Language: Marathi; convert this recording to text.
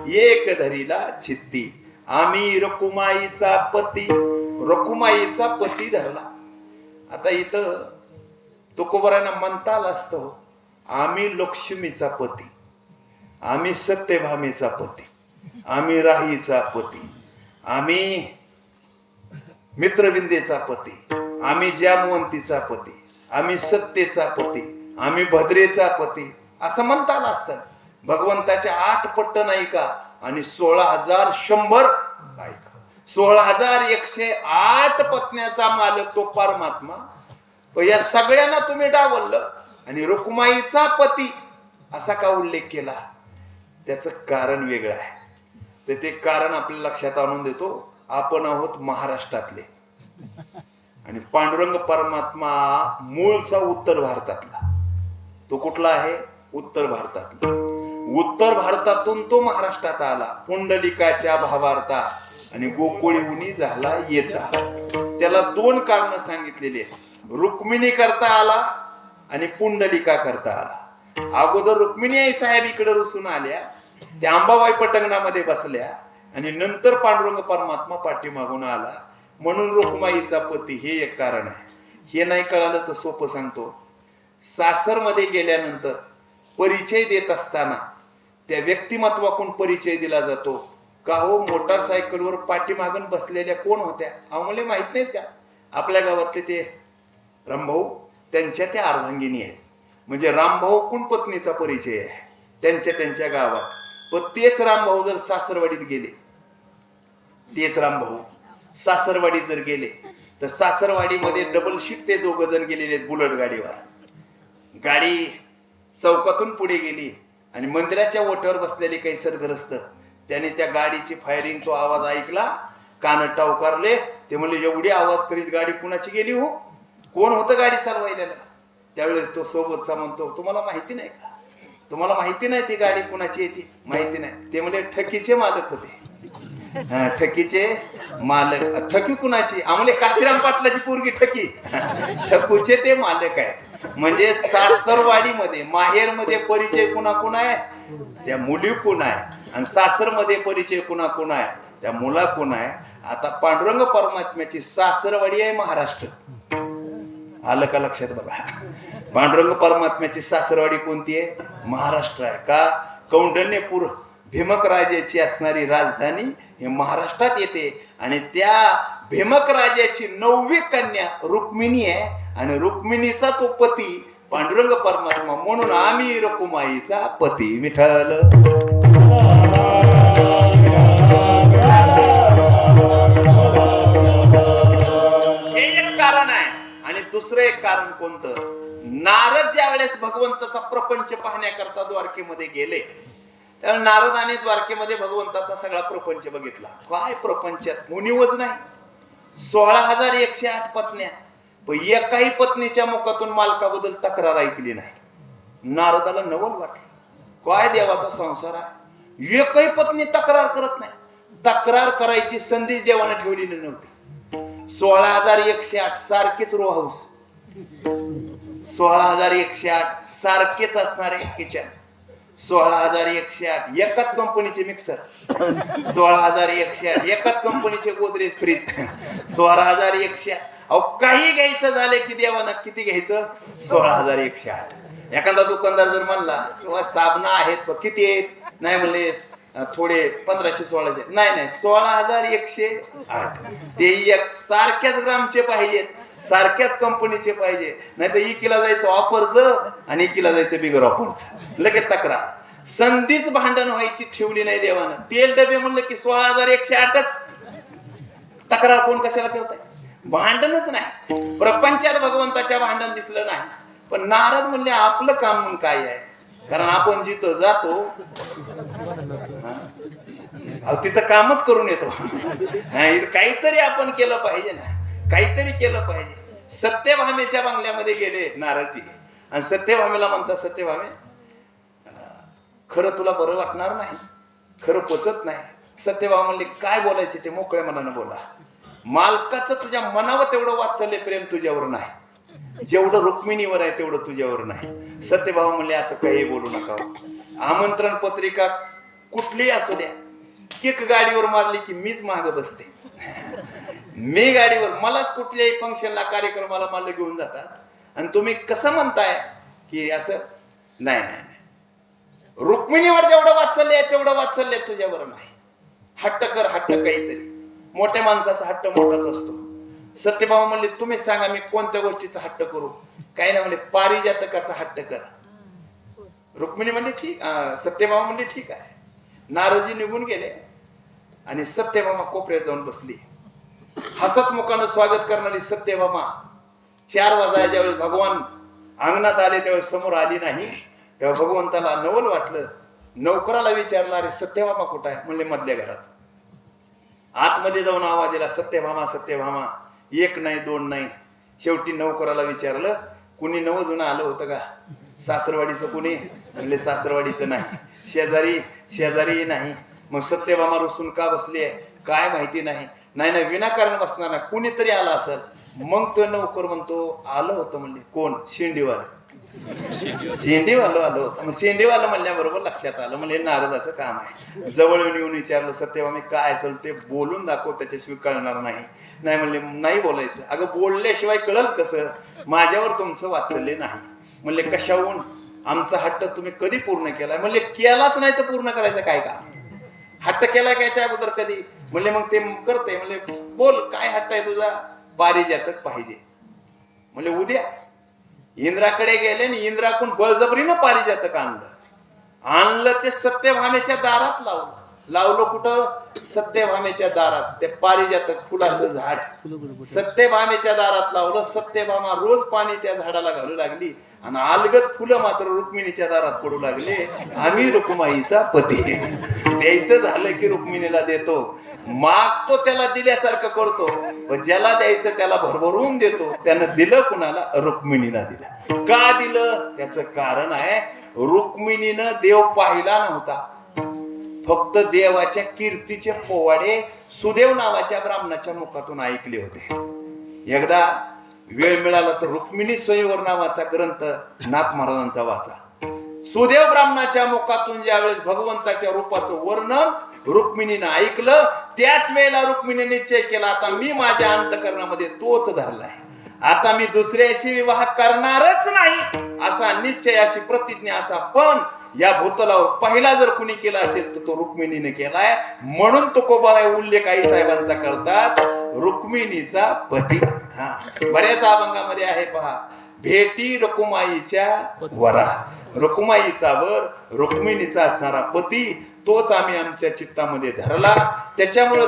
एक धरीला चित्ती. आम्ही रकुमाईचा पती धरला. आता इथं तुकोबरांना म्हणता आलं असतं, आम्ही लक्ष्मीचा पती, आम्ही सत्यभामेचा पती, आम्ही राहीचा पती, आम्ही मित्रविंदेचा पती, आम्ही जामवंतीचा पती, आम्ही सत्तेचा पती, आम्ही भद्रेचा पती, असं म्हणता आलं असतं. भगवंताच्या 8 पट्ट नाही का आणि 16,100 बायका, 16,108 पत्न्याचा मालक तो परमात्मा. या सगळ्यांना तुम्ही डावललं आणि रुक्माईचा पती असा का उल्लेख केला? त्याचं कारण वेगळं आहे. तर ते कारण आपल्या लक्षात आणून देतो. आपण आहोत महाराष्ट्रातले आणि पांडुरंग परमात्मा मूळचा उत्तर भारतातला. तो कुठला आहे? उत्तर भारतातला. उत्तर भारतातून तो महाराष्ट्रात आला पुंडलिकाच्या भावार्था आणि गोकुळीहुनी झाला येता. त्याला 2 कारण सांगितलेले, रुक्मिणी करता आला आणि पुंडलिका करता आला. अगोदर रुक्मिणी आई साहेब इकडे रुसून आल्या, त्या अंबाबाई पटंगणामध्ये बसल्या आणि नंतर पांडुरंग परमात्मा पाठीमागून आला, म्हणून रुक्माईचा पती हे एक कारण आहे. हे नाही कळालं तर सोपं सांगतो. सासरमध्ये गेल्यानंतर परिचय देत असताना त्या व्यक्तिमत्वाकडून परिचय दिला जातो. का हो, मोटारसायकलवर पाठीमागून बसलेल्या कोण होत्या? आम्हाला माहित नाहीत का? आपल्या गावातले ते रामभाऊ, त्यांच्या त्या अर्धांगिनी आहेत. म्हणजे रामभाऊ कोण पत्नीचा परिचय आहे त्यांच्या गावात. पण तेच रामभाऊ जर सासरवाडीत गेले, तेच रामभाऊ सासरवाडीत जर गेले तर सासरवाडीमध्ये डबल शीट ते 2 जण गेलेले आहेत बुलेट गाडीवर. गाडी चौकातून पुढे गेली आणि मंदिराच्या ओट्यावर बसलेले काही सरग्रस्त, त्याने त्या गाडीची फायरिंग तो आवाज ऐकला, कान टावकारले. ते म्हणले, एवढी आवाज करीत गाडी कुणाची गेली हो? कोण होतं गाडी चालवायला? त्यावेळेस तो सोबतचा म्हणतो, तुम्हाला माहिती नाही का? तुम्हाला माहिती नाही ती गाडी कुणाची येते? माहिती नाही. ते म्हणजे ठकीचे मालक होते. ठकीचे मालक. ठकी कुणाची? आम्हाला काशीराम पाटलाची पोरगी ठकी. ठकूचे ते मालक आहे. म्हणजे सासरवाडीमध्ये माहेरमध्ये परिचय कुणाकुण आहे? त्या मुली कोण आहे, आणि सासरमध्ये परिचय कुणाकुण आहे? त्या मुला कोण आहे. आता पांडुरंग परमात्म्याची सासरवाडी आहे महाराष्ट्र. आलं का लक्षात? बघा, पांडुरंग परमात्म्याची सासरवाडी कोणती आहे? महाराष्ट्र आहे. का? कौंडण्यपूर भीमक राजाची असणारी राजधानी हे महाराष्ट्रात येते आणि त्या भीमक राजाची 9वी कन्या रुक्मिणी आहे आणि रुक्मिणीचा तो पती पांडुरंग परमात्मा. म्हणून आम्ही रकुमाईचा पती विठ्ठल. हे एक कारण आहे. आणि दुसरं एक कारण कोणतं? नारद ज्या वेळेस भगवंताचा प्रपंच पाहण्याकरता द्वारकेमध्ये गेले, त्यावेळेस नारदाने द्वारकेमध्ये भगवंताचा सगळा प्रपंच बघितला. काय प्रपंचात मुनिवच नाही, 16,108 पत्न्या, पण एकाही पत्नीच्या मुखातून मालकाबद्दल तक्रार ऐकली नाही. नारदाला नवल वाटलं, काय देवाचा संसार आहे, एकही पत्नी तक्रार करत नाही. तक्रार करायची संधी देवाने ठेवलेली नव्हती. 16,108 सारखेच रो हाऊस, 16,108 सारखेच असणारे किचन, 16,108 एकाच कंपनीचे मिक्सर, 16,108 एकाच कंपनीचे गोदरेज फ्रीज, 16,108. अहो, काही घ्यायचं झालं की देवानं किती घ्यायचं? 16,108. एखादा दुकानदार जर म्हणला किंवा साबणा आहेत किती आहेत? नाही म्हणले थोडे 1500-1600. नाही 16,108. ते एक सारख्याच ग्रामचे पाहिजेत, सारख्याच कंपनीचे पाहिजे. नाही तर इकीला जायचं ऑफरचं आणि इकीला जायचं बिगर ऑफरचं. लगेच तक्रार. संधीच भांडण व्हायची ठेवली नाही देवानं. तेल डबे म्हणलं की 16,108च. तक्रार कोण कशाला करताय? भांडणच नाही. प्रपंचात भगवंताच्या भांडण दिसलं नाही. पण नारद म्हणले आपलं काम म्हणून काय आहे? कारण आपण जिथं जातो तिथं कामच करून येतो. काहीतरी आपण केलं पाहिजे ना, काहीतरी केलं पाहिजे. सत्यभामेच्या बंगल्यामध्ये गेले नारदजी आणि सत्यभामेला म्हणतात, सत्यभामे खरं तुला बरं वाटणार नाही, खरं पचत नाही. सत्यभामा म्हणले काय बोलायचे ते मोकळ्या मनानं बोला. मालकाचं तुझ्या मनावर तेवढं वात्सल्य प्रेम तुझ्यावर नाही, जेवढं रुक्मिणीवर आहे तेवढं तुझ्यावर नाही. सत्यभामा म्हणले असं काही बोलू नका. आमंत्रण पत्रिका कुठलीही असू द्या, किक गाडीवर मारली की मीच माग बसते. मी गाडीवर, मलाच कुठल्याही फंक्शनला कार्यक्रमाला मला घेऊन जातात आणि तुम्ही कसं म्हणताय की असं? नाही नाही नाही, रुक्मिणीवर जेवढं वात्सल्य आहे तेवढं वात्सल्य तुझ्यावर नाही. हट्ट कर, हट्ट काहीतरी. मोठ्या माणसाचा हट्ट मोठाच असतो. सत्यभामा म्हणले तुम्ही सांगा मी कोणत्या गोष्टीचा हट्ट करू? काही नाही म्हणले, पारिजातकाचा हट्ट कर. रुक्मिणी म्हणले ठीक, सत्यभामा म्हणले ठीक आहे. नारदजी निघून गेले आणि सत्यभामा कोपऱ्यात जाऊन बसली. हसतमुखानं स्वागत करणारी सत्यभामा 4 वाजता ज्यावेळेस भगवान अंगणात आले त्यावेळेस समोर आली नाही. तेव्हा भगवंताला नवल वाटलं. नौकराला विचारलं, अरे सत्यभामा कुठं आहे? म्हणले मधल्या घरात. आतमध्ये जाऊन आवाज दिला, सत्यभामा सत्यभामा. 1 नाही 2 नाही, शेवटी नौकराला विचारलं, कुणी नवजुनं आलं होतं का? सासरवाडीचं कुणी? म्हणले सासरवाडीचं नाही. शेजारी? शेजारी नाही. मग सत्यभामा रुसून का बसली आहे? काय माहिती नाही. नाही नाही, विनाकारण बसणार नाही, कुणीतरी आला असेल. मग तो नौकर म्हणतो आलं होतं. म्हणले कोण? शेंडीवाला. शेंडीवालं आलं होतं. मग शेंडीवालं म्हणल्याबरोबर लक्षात आलं. म्हणजे नारदाचं काम आहे. जवळ येऊन विचारलं, सत्यभामा काय असेल ते बोलून दाखव, त्याच्याशिवाय कळणार नाही. नाही म्हणले नाही बोलायचं. अगं बोलल्याशिवाय कळल कसं? माझ्यावर तुमचं वाचले नाही. म्हणले कशाहून? आमचा हट्ट तुम्ही कधी पूर्ण केलाय? म्हणले केलाच नाही तर पूर्ण करायचं काय का? हट्ट केलाय कायच्या अगोदर कधी? म्हणले मग ते करते. म्हणले बोल काय हट्ट आहे तुझा? पारिजातक पाहिजे. म्हणले उद्या. इंद्राकडे गेले आणि इंद्राकडून बळजबरीनं पारिजातक आणलं. ते सत्यभामेच्या दारात लावलं. कुठं? सत्यभामेच्या दारात. ते पारिजातक फुलाचं झाड सत्यभामेच्या दारात लावलं. सत्यभामा रोज पाणी त्या झाडाला घालू लागली आणि अलगद फुलं मात्र रुक्मिणीच्या दारात पडू लागले. आम्ही रुक्माईचा पती, द्यायचं झालं की रुक्मिणीला देतो, मागतो त्याला दिल्यासारखं करतो, पण ज्याला द्यायचं त्याला भरभरून देतो. त्यानं दिलं कुणाला? रुक्मिणीला दिलं. का दिलं? त्याचं कारण आहे, रुक्मिणीनं देव पाहिला नव्हता. फक्त देवाच्या कीर्तीचे पोवाडे सुदेव नावाच्या ब्राह्मणाच्या मुखातून ऐकले होते. एकदा वेळ मिळाला तर रुक्मिणी स्वयंवर नावाचा ग्रंथ नाथ महाराजांचा वाचा. सुदेव ब्राह्मणाच्या मुखातून ज्यावेळेस भगवंताच्या रूपाचं वर्णन रुक्मिणीनं ऐकलं, त्याच वेळेला रुक्मिणीने निश्चय केला, आता मी माझ्या अंतकरणामध्ये तोच धरलाय, आता मी दुसऱ्याशी विवाह करणारच नाही, असा निश्चय, अशी प्रतिज्ञा, असा पण या भूतलावर पहिला जर कुणी केला असेल तर तो रुक्मिणीने केलाय. म्हणून तुकोबाराय उल्लेख आई साहेबांचा करतात, रुक्मिणीचा पती. बऱ्याच अभंगामध्ये आहे पहा, भेटी रुक्माईच्या वरा. रुक्माईचा वर, रुक्मिणीचा असणारा पती, तोच आम्ही आमच्या चित्तामध्ये धरला. त्याच्यामुळे